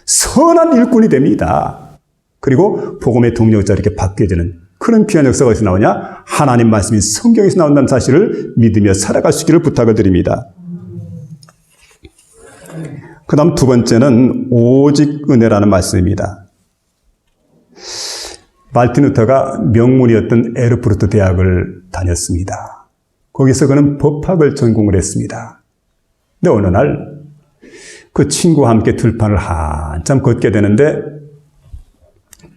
선한 일꾼이 됩니다. 그리고 복음의 동력자 이렇게 바뀌어지는 그런 귀한 역사가 어디서 나오냐? 하나님 말씀이 성경에서 나온다는 사실을 믿으며 살아갈 수 있기를 부탁을 드립니다. 그 다음 두 번째는 오직 은혜라는 말씀입니다. 말틴 루터가 명문이었던 에르푸르트 대학을 다녔습니다. 거기서 그는 법학을 전공을 했습니다. 근데 어느 날 그 친구와 함께 들판을 한참 걷게 되는데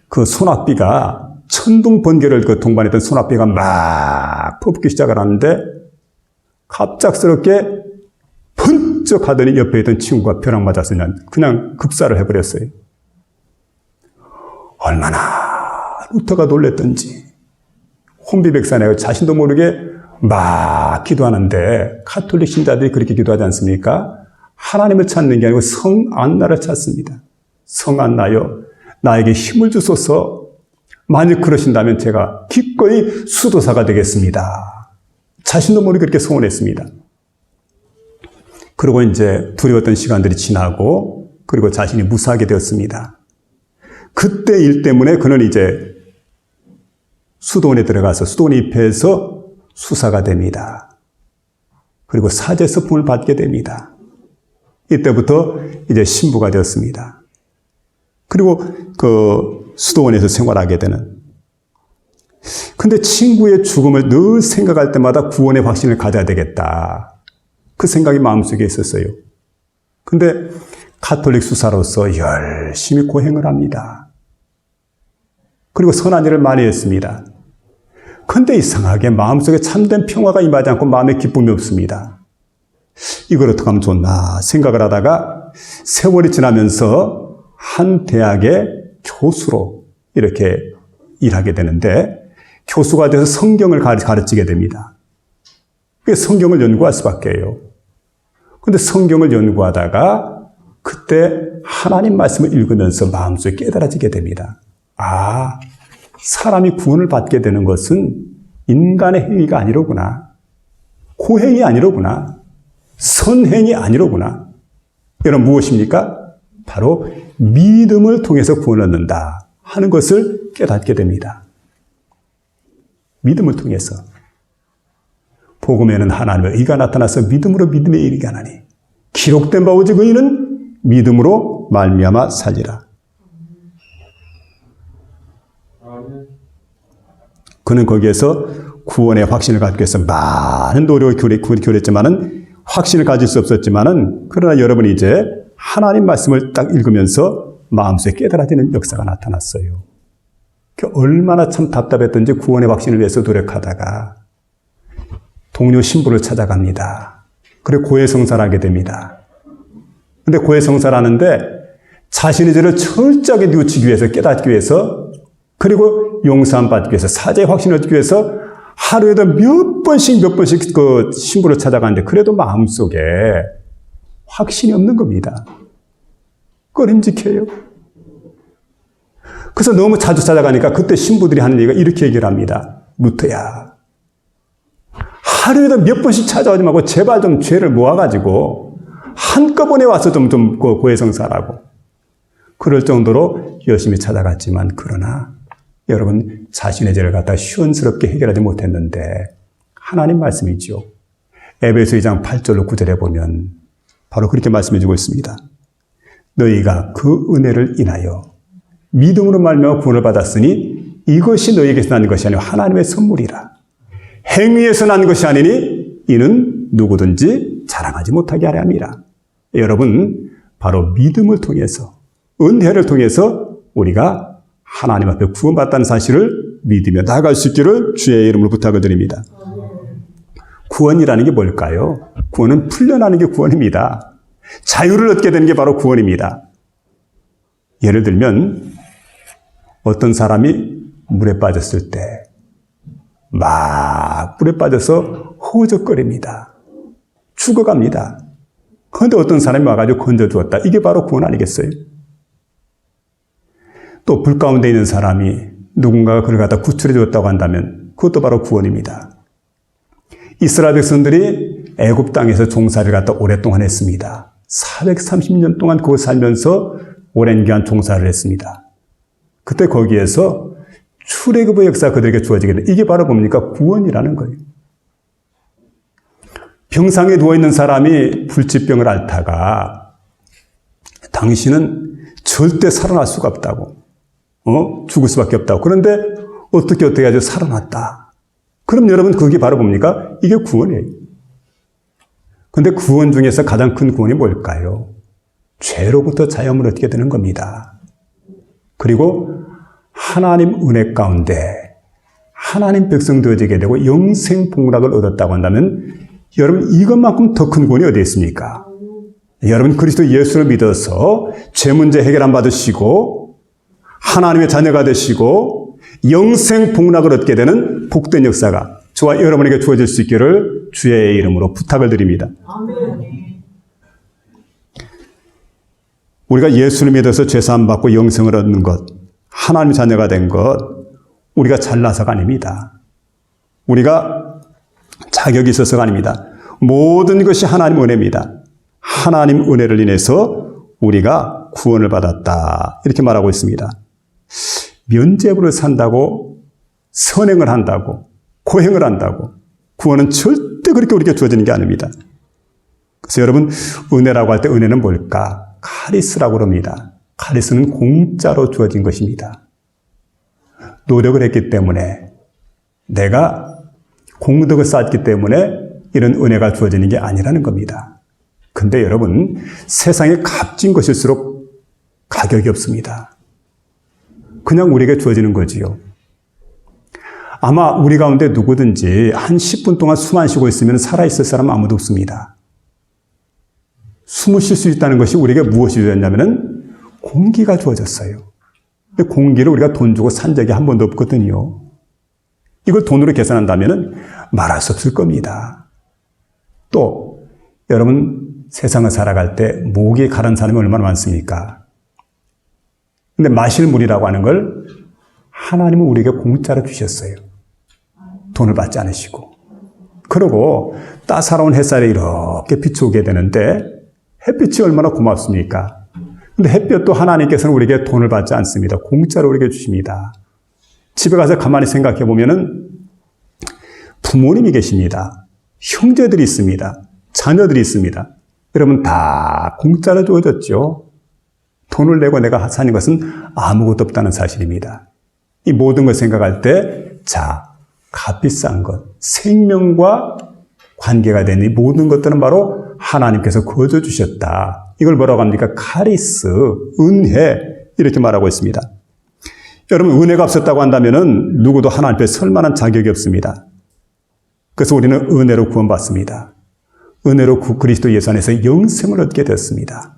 그 소낙비가 천둥 번개를 그 동반했던 소낙비가 막 퍼붓기 시작을 하는데 갑작스럽게 번쩍 하더니 옆에 있던 친구가 벼락 맞아서 그냥 급사를 해버렸어요. 얼마나 루터가 놀랬던지 혼비백산에 자신도 모르게 막 기도하는데 가톨릭 신자들이 그렇게 기도하지 않습니까? 하나님을 찾는 게 아니고 성안나를 찾습니다. 성안나여 나에게 힘을 주소서. 만약 그러신다면 제가 기꺼이 수도사가 되겠습니다. 자신도 모르게 그렇게 소원했습니다. 그리고 이제 두려웠던 시간들이 지나고 그리고 자신이 무사하게 되었습니다. 그때 일 때문에 그는 이제 수도원에 들어가서 수도원 입회해서 수사가 됩니다. 그리고 사제 서품을 받게 됩니다. 이때부터 이제 신부가 되었습니다. 그리고 그 수도원에서 생활하게 되는. 근데 친구의 죽음을 늘 생각할 때마다 구원의 확신을 가져야 되겠다. 그 생각이 마음속에 있었어요. 근데 가톨릭 수사로서 열심히 고행을 합니다. 그리고 선한 일을 많이 했습니다. 근데 이상하게 마음속에 참된 평화가 임하지 않고 마음에 기쁨이 없습니다. 이걸 어떻게 하면 좋나 생각을 하다가 세월이 지나면서 한 대학의 교수로 이렇게 일하게 되는데 교수가 돼서 성경을 가르치게 됩니다. 성경을 연구할 수밖에 해요. 그런데 성경을 연구하다가 그때 하나님 말씀을 읽으면서 마음속에 깨달아지게 됩니다. 아, 사람이 구원을 받게 되는 것은 인간의 행위가 아니로구나. 고행이 아니로구나. 선행이 아니로구나. 여러분 무엇입니까? 바로 믿음을 통해서 구원을 얻는다 하는 것을 깨닫게 됩니다. 믿음을 통해서. 복음에는 하나님의 의가 나타나서 믿음으로 믿음에 이르게 하나니 기록된 바 오직 의인은 믿음으로 말미암아 살리라. 그는 거기에서 구원의 확신을 갖기 위해서 많은 노력을 기울였지만은 확신을 가질 수 없었지만은 그러나 여러분이 이제 하나님 말씀을 딱 읽으면서 마음속에 깨달아지는 역사가 나타났어요. 얼마나 참 답답했던지 구원의 확신을 위해서 노력하다가 동료 신부를 찾아갑니다. 그리고 고해성사를 하게 됩니다. 근데 고해성사를 하는데 자신의 죄를 철저하게 뉘우치기 위해서 깨닫기 위해서 그리고 용서함 받기 위해서 사죄의 확신을 얻기 위해서 하루에도 몇 번씩 그 신부를 찾아가는데 그래도 마음속에 확신이 없는 겁니다. 꺼림직해요. 그래서 너무 자주 찾아가니까 그때 신부들이 하는 얘기가 이렇게 얘기를 합니다. 루터야, 하루에도 몇 번씩 찾아오지 말고 제발 좀 죄를 모아가지고 한꺼번에 와서 좀 고해성사라고. 그럴 정도로 열심히 찾아갔지만 그러나 여러분 자신의 죄를 갖다 시원스럽게 해결하지 못했는데 하나님 말씀이죠. 에베소 2장 8절로 9절에 보면 바로 그렇게 말씀해 주고 있습니다. 너희가 그 은혜를 인하여 믿음으로 말미암아 구원을 받았으니 이것이 너희에게서 난 것이 아니고 하나님의 선물이라. 행위에서 난 것이 아니니 이는 누구든지 자랑하지 못하게 하려 함이라. 여러분 바로 믿음을 통해서 은혜를 통해서 우리가 하나님 앞에 구원받다는 사실을 믿으며 나아갈 수 있기를 주의 이름으로 부탁을 드립니다. 구원이라는 게 뭘까요? 구원은 풀려나는 게 구원입니다. 자유를 얻게 되는 게 바로 구원입니다. 예를 들면 어떤 사람이 물에 빠졌을 때 막 물에 빠져서 허우적거립니다. 죽어갑니다. 그런데 어떤 사람이 와가지고 건져주었다. 이게 바로 구원 아니겠어요? 또 불 가운데 있는 사람이 누군가가 그를 갖다 구출해 줬다고 한다면 그것도 바로 구원입니다. 이스라엘 백성들이 애굽 땅에서 종살이를 갖다 오랫동안 했습니다. 430년 동안 그곳 살면서 오랜 기간 종사를 했습니다. 그때 거기에서 출애굽의 역사가 그들에게 주어지게 돼. 이게 바로 뭡니까? 구원이라는 거예요. 병상에 누워있는 사람이 불치병을 앓다가 당신은 절대 살아날 수가 없다고. 죽을 수밖에 없다고. 그런데 어떻게 해야지 살아났다. 그럼 여러분 그게 바로 뭡니까? 이게 구원이에요. 그런데 구원 중에서 가장 큰 구원이 뭘까요? 죄로부터 자유함을 얻게 되는 겁니다. 그리고 하나님 은혜 가운데 하나님 백성 되어지게 되고 영생 복락을 얻었다고 한다면 여러분 이것만큼 더 큰 구원이 어디 있습니까? 여러분 그리스도 예수를 믿어서 죄 문제 해결 안 받으시고 하나님의 자녀가 되시고 영생 복락을 얻게 되는 복된 역사가 저와 여러분에게 주어질 수 있기를 주의 이름으로 부탁을 드립니다. 아멘. 우리가 예수를 믿어서 죄사함 받고 영생을 얻는 것, 하나님의 자녀가 된 것, 우리가 잘나서가 아닙니다. 우리가 자격이 있어서가 아닙니다. 모든 것이 하나님 은혜입니다. 하나님 은혜를 인해서 우리가 구원을 받았다. 이렇게 말하고 있습니다. 면죄부를 산다고, 선행을 한다고, 고행을 한다고, 구원은 절대 그렇게 우리에게 주어지는 게 아닙니다. 그래서 여러분, 은혜라고 할 때 은혜는 뭘까? 카리스라고 합니다. 카리스는 공짜로 주어진 것입니다. 노력을 했기 때문에, 내가 공덕을 쌓았기 때문에 이런 은혜가 주어지는 게 아니라는 겁니다. 근데 여러분, 세상에 값진 것일수록 가격이 없습니다. 그냥 우리에게 주어지는 거지요. 아마 우리 가운데 누구든지 한 10분 동안 숨 안 쉬고 있으면 살아있을 사람은 아무도 없습니다. 숨을 쉴 수 있다는 것이 우리에게 무엇이 주어졌냐면 공기가 주어졌어요. 근데 공기를 우리가 돈 주고 산 적이 한 번도 없거든요. 이걸 돈으로 계산한다면 말할 수 없을 겁니다. 또 여러분 세상을 살아갈 때 목이 가는 사람이 얼마나 많습니까? 근데 마실 물이라고 하는 걸 하나님은 우리에게 공짜로 주셨어요. 돈을 받지 않으시고. 그리고 따사로운 햇살에 이렇게 비추게 되는데 햇빛이 얼마나 고맙습니까? 근데 햇볕도 하나님께서는 우리에게 돈을 받지 않습니다. 공짜로 우리에게 주십니다. 집에 가서 가만히 생각해 보면은 부모님이 계십니다. 형제들이 있습니다. 자녀들이 있습니다. 여러분 다 공짜로 주어졌죠. 돈을 내고 내가 사는 것은 아무것도 없다는 사실입니다. 이 모든 걸 생각할 때, 자, 값비싼 것, 생명과 관계가 된 이 모든 것들은 바로 하나님께서 거저 주셨다. 이걸 뭐라고 합니까? 카리스, 은혜, 이렇게 말하고 있습니다. 여러분, 은혜가 없었다고 한다면은 누구도 하나님 앞에 설 만한 자격이 없습니다. 그래서 우리는 은혜로 구원받습니다. 은혜로 그리스도 예수 안에서 영생을 얻게 됐습니다.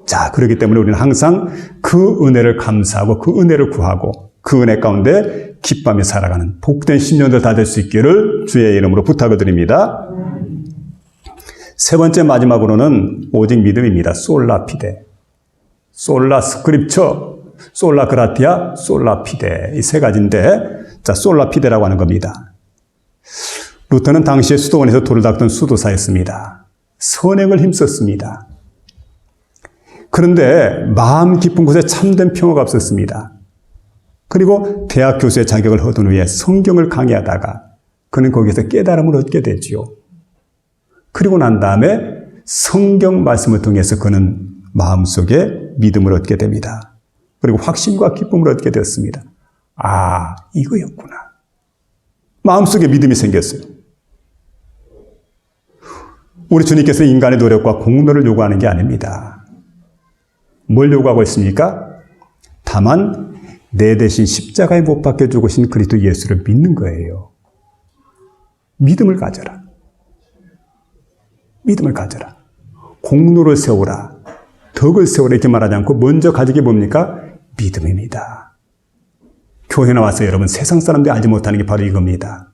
자, 그렇기 때문에 우리는 항상 그 은혜를 감사하고 그 은혜를 구하고 그 은혜 가운데 기뻐하며 살아가는 복된 10년들 다 될 수 있기를 주의 이름으로 부탁을 드립니다. 세 번째 마지막으로는 오직 믿음입니다. 솔라 피데. 솔라 스크립처, 솔라 그라티아, 솔라 피데. 이 세 가지인데, 자, 솔라 피데라고 하는 겁니다. 루터는 당시에 수도원에서 돌을 닦던 수도사였습니다. 선행을 힘썼습니다. 그런데 마음 깊은 곳에 참된 평화가 없었습니다. 그리고 대학 교수의 자격을 얻은 후에 성경을 강의하다가 그는 거기서 깨달음을 얻게 되지요. 그리고 난 다음에 성경 말씀을 통해서 그는 마음속에 믿음을 얻게 됩니다. 그리고 확신과 기쁨을 얻게 되었습니다. 아, 이거였구나. 마음속에 믿음이 생겼어요. 우리 주님께서 인간의 노력과 공로를 요구하는 게 아닙니다. 뭘 요구하고 있습니까? 다만 내 대신 십자가에 못 박혀 죽으신 그리스도 예수를 믿는 거예요. 믿음을 가져라. 믿음을 가져라. 공로를 세우라. 덕을 세우라 이렇게 말하지 않고 먼저 가진 게 뭡니까? 믿음입니다. 교회 나와서 여러분 세상 사람들이 알지 못하는 게 바로 이겁니다.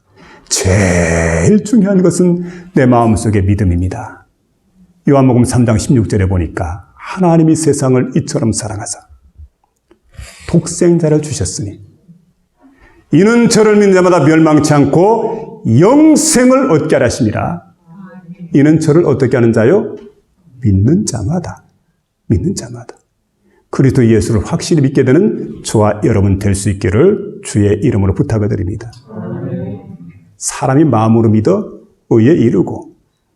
제일 중요한 것은 내 마음속의 믿음입니다. 요한복음 3장 16절에 보니까 하나님이 세상을 이처럼 사랑하사 독생자를 주셨으니 이는 저를 믿는 자마다 멸망치 않고 영생을 얻게 하려 하심이라. 이는 저를 어떻게 하는 자요? 믿는 자마다. 믿는 자마다. 그리스도 예수를 확실히 믿게 되는 저와 여러분 될 수 있기를 주의 이름으로 부탁을 드립니다. 사람이 마음으로 믿어 의에 이르고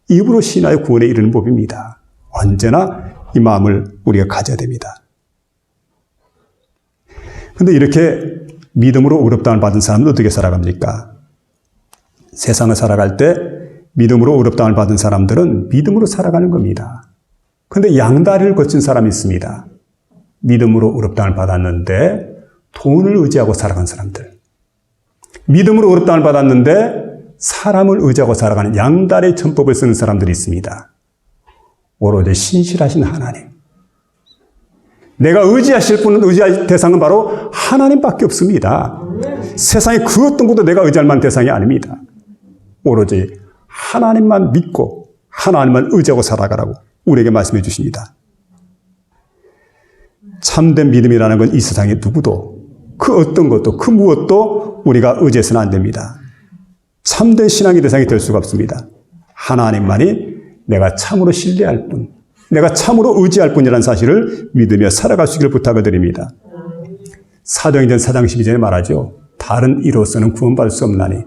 입으로 신하여 구원에 이르는 법입니다. 언제나 이 마음을 우리가 가져야 됩니다. 그런데 이렇게 믿음으로 의롭다함을 받은 사람은 어떻게 살아갑니까? 세상을 살아갈 때 믿음으로 의롭다함을 받은 사람들은 믿음으로 살아가는 겁니다. 그런데 양다리를 거친 사람이 있습니다. 믿음으로 의롭다함을 받았는데 돈을 의지하고 살아간 사람들. 믿음으로 의롭다함을 받았는데 사람을 의지하고 살아가는 양다리 전법을 쓰는 사람들이 있습니다. 오로지 신실하신 하나님. 내가 의지하실 분은 의지할 대상은 바로 하나님밖에 없습니다. 세상에 그 어떤 것도 내가 의지할 만한 대상이 아닙니다. 오로지 하나님만 믿고 하나님만 의지하고 살아가라고 우리에게 말씀해 주십니다. 참된 믿음이라는 건 이 세상에 누구도 그 어떤 것도 그 무엇도 우리가 의지해서는 안 됩니다. 참된 신앙의 대상이 될 수가 없습니다. 하나님만이 내가 참으로 신뢰할 분, 내가 참으로 의지할 분이라는 사실을 믿으며 살아갈 수 있기를 부탁을 드립니다. 사도행전 4장 12절에 말하죠. 다른 이로서는 구원받을 수 없나니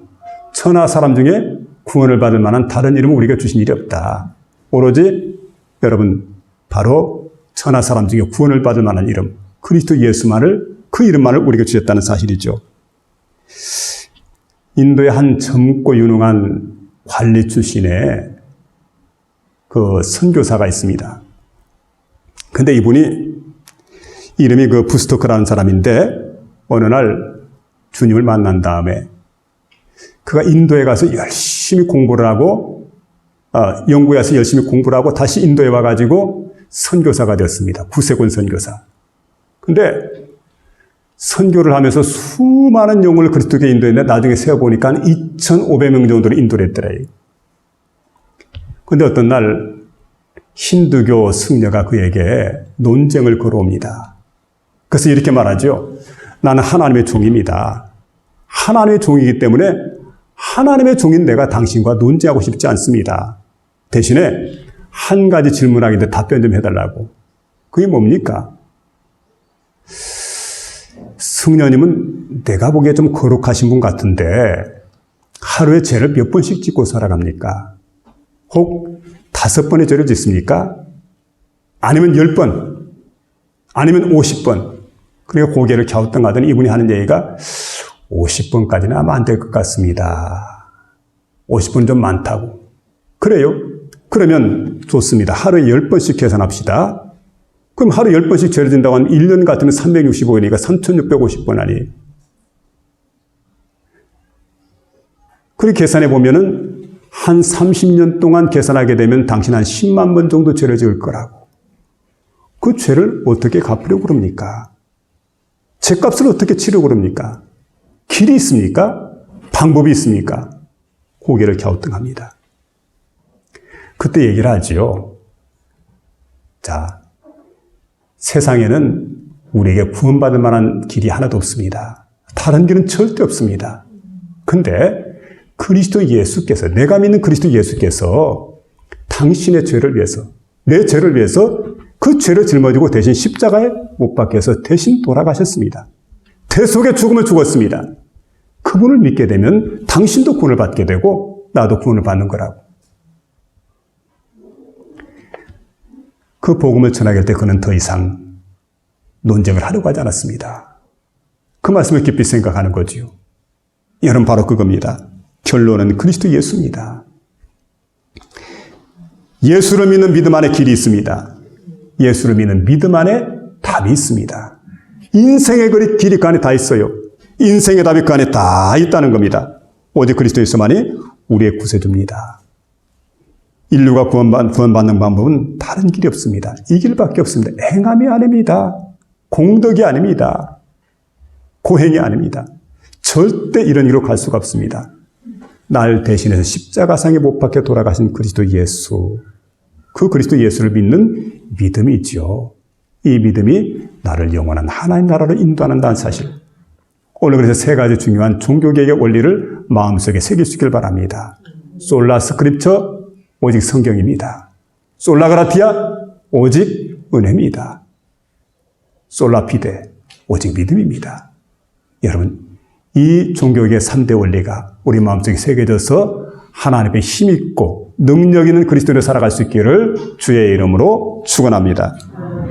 천하 사람 중에 구원을 받을 만한 다른 이름을 우리가 주신 일이 없다. 오로지 여러분 바로 천하 사람 중에 구원을 받을 만한 이름 그리스도 예수만을 그 이름만을 우리에게 주셨다는 사실이죠. 인도의 한 젊고 유능한 관리 출신의 그 선교사가 있습니다. 근데 이분이 이름이 그 부스토크라는 사람인데 어느 날 주님을 만난 다음에 그가 인도에 가서 열심히 공부를 하고 영국에 가서 열심히 공부를 하고 다시 인도에 와가지고 선교사가 되었습니다. 구세군 선교사. 근데 선교를 하면서 수많은 영혼을 그리스도께 인도했는데 나중에 세어보니까 2,500명 정도를 인도를 했더래요. 근데 어떤 날 힌두교 승려가 그에게 논쟁을 걸어옵니다. 그래서 이렇게 말하죠. 나는 하나님의 종입니다. 하나님의 종이기 때문에 하나님의 종인 내가 당신과 논쟁하고 싶지 않습니다. 대신에 한 가지 질문하기인데 답변 좀 해달라고. 그게 뭡니까? 승려님은 내가 보기에 좀 거룩하신 분 같은데 하루에 죄를 몇 번씩 짓고 살아갑니까? 혹 5번의 죄를 짓습니까? 아니면 10번? 아니면 50번? 그리고 고개를 갸우뚱하더니 이분이 하는 얘기가 50번까지는 아마 안 될 것 같습니다. 50번 좀 많다고. 그래요? 그러면 좋습니다. 하루에 10번씩 계산합시다. 그럼 하루 10번씩 죄를 진다고 하면 1년 같으면 365일이니까 3650번 아니에요. 그렇게 계산해 보면은 한 30년 동안 계산하게 되면 당신 한 10만 번 정도 죄를 지을 거라고. 그 죄를 어떻게 갚으려고 그럽니까? 죄값을 어떻게 치려고 그럽니까? 길이 있습니까? 방법이 있습니까? 고개를 갸우뚱합니다. 그때 얘기를 하지요. 자, 세상에는 우리에게 구원받을 만한 길이 하나도 없습니다. 다른 길은 절대 없습니다. 근데 그리스도 예수께서, 내가 믿는 그리스도 예수께서 당신의 죄를 위해서, 내 죄를 위해서 그 죄를 짊어지고 대신 십자가에 못 박혀서 대신 돌아가셨습니다. 대속의 죽음을 죽었습니다. 그분을 믿게 되면 당신도 구원을 받게 되고 나도 구원을 받는 거라고. 그 복음을 전하게 될 때 그는 더 이상 논쟁을 하려고 하지 않았습니다. 그 말씀을 깊이 생각하는 거지요. 여러분 바로 그겁니다. 결론은 그리스도 예수입니다. 예수를 믿는 믿음 안에 길이 있습니다. 예수를 믿는 믿음 안에 답이 있습니다. 인생의 길이 그 안에 다 있어요. 인생의 답이 그 안에 다 있다는 겁니다. 오직 그리스도 예수만이 우리의 구세주입니다. 인류가 구원받는 방법은 다른 길이 없습니다. 이 길밖에 없습니다. 행함이 아닙니다. 공덕이 아닙니다. 고행이 아닙니다. 절대 이런 길로 갈 수가 없습니다. 날 대신해서 십자가상에 못 박혀 돌아가신 그리스도 예수, 그 그리스도 예수를 믿는 믿음이 있죠. 이 믿음이 나를 영원한 하나님 나라로 인도한다는 사실. 오늘 그래서 세 가지 중요한 종교개혁의 원리를 마음속에 새길 수 있길 바랍니다. 솔라 스크립처, 오직 성경입니다. 솔라 그라티아, 오직 은혜입니다. 솔라피데, 오직 믿음입니다. 여러분, 이 종교의 3대 원리가 우리 마음속에 새겨져서 하나님의 힘있고 능력 있는 그리스도인으로 살아갈 수 있기를 주의 이름으로 축원합니다.